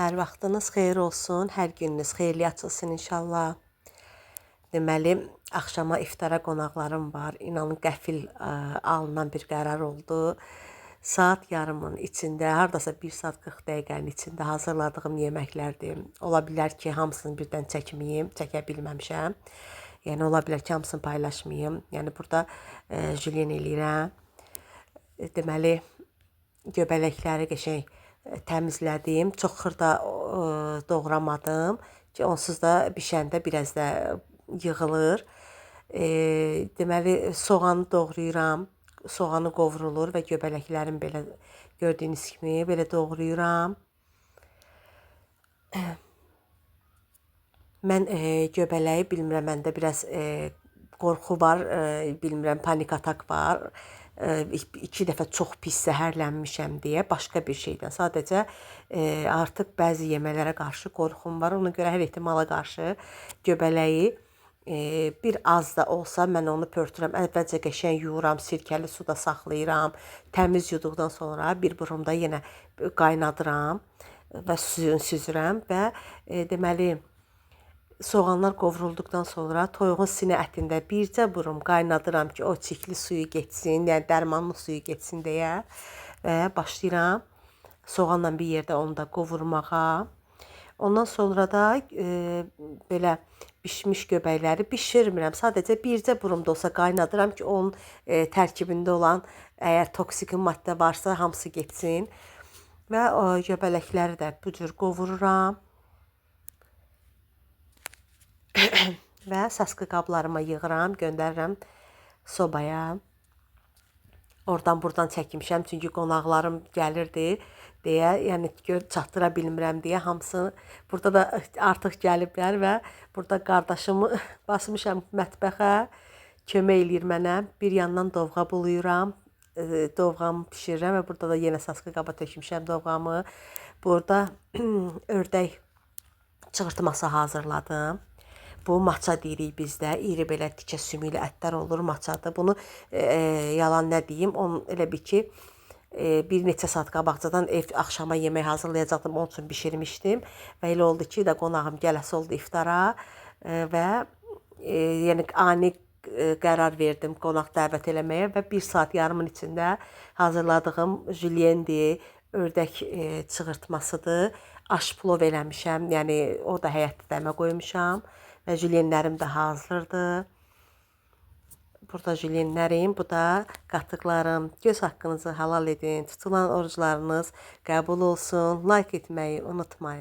Hər vaxtınız xeyir olsun, hər gününüz xeyirli açılsın inşallah. Deməli, axşama iftara qonaqlarım var. İnanın qəfil alınan bir qərar oldu. Saat yarımın içində, hardasa 1 saat 40 dəqiqənin içində hazırladığım yeməklərdir. Ola bilər ki, hamısını birdən çəkməyim, çəkə bilməmişəm. Yəni, ola bilər ki, hamısını paylaşmayım. Yəni, burada jülyen eləyirəm. Deməli, göbələkləri qəşəng təmizlədim. Çox xırda doğramadım ki, onsuz da bişəndə biraz da yığılır. Deməli, soğanı doğrayıram. Soğanı qovrulur və göbələklərim belə gördüyünüz kimi belə doğrayıram. Mən göbələyi bilmirəm, məndə biraz qorxu var, bilmirəm, panik atak var. 2 dəfə çox pis zəhərlənmişəm deyə başqa bir şeydən. Sadəcə artıq bəzi yeməklərə qarşı qorxum var. Ona görə hər ehtimala qarşı göbələyi bir az da olsa mən onu pörtürəm. Əvvəlcə qəşəng yuyuram, sirkəli suda saxlayıram. Təmiz yuduqdan sonra bir burumda yenə qaynadıram və suyunu süzürəm və deməli soğanlar qovrulduqdan sonra toyuğun sinə ətində bircə burum qaynadıram ki, o çirkli suyu getsin, yəni dərmanlı suyu getsin deyə və başlayıram soğanla bir yerdə onu da qovurmağa. Ondan sonra da belə bişmiş göbəkləri bişirmirəm. Sadəcə bircə burum da olsa qaynadıram ki, onun tərkibində olan əgər toksik maddə varsa hamısı getsin və o göbələkləri də bu cür qovururam. Və saskı qablarıma yığıram, göndərirəm sobaya. Oradan-buradan çəkmişəm, çünki qonaqlarım gəlirdi deyə, yəni çatdıra bilmirəm deyə hamısını. Burada da artıq gəliblər və burada qardaşımı basmışam mətbəxə, kömək eləyir mənə. Bir yandan dovğa buluyuram, dovğamı bişirirəm və burada da yenə saskı qaba tökmüşəm dovğamı. Burada ördək çığırtması hazırladım. Bu maça deyirik bizdə, iri belə tikə sümüklü ətlər olur, maçadır. Bunu yalan nə deyim, elə bir ki, bir neçə saat qabaqcadan axşama yemək hazırlayacaqdım, onun üçün bişirmişdim. Və elə oldu ki, qonağım gələsi oldu iftara və yəni ani qərar verdim qonaq dəvət eləməyə və 1 saat yarımın içində hazırladığım jülyendir, ördək çığırtmasıdır, aşplov eləmişəm, yəni o da həyətdə dəmə qoymuşam. Və jülyenlərim də hazırdır. Burada jülyenlərim, bu da qatıqlarım. Göz haqqınızı halal edin. Tutulan oruclarınız qəbul olsun. Like etməyi unutmayın.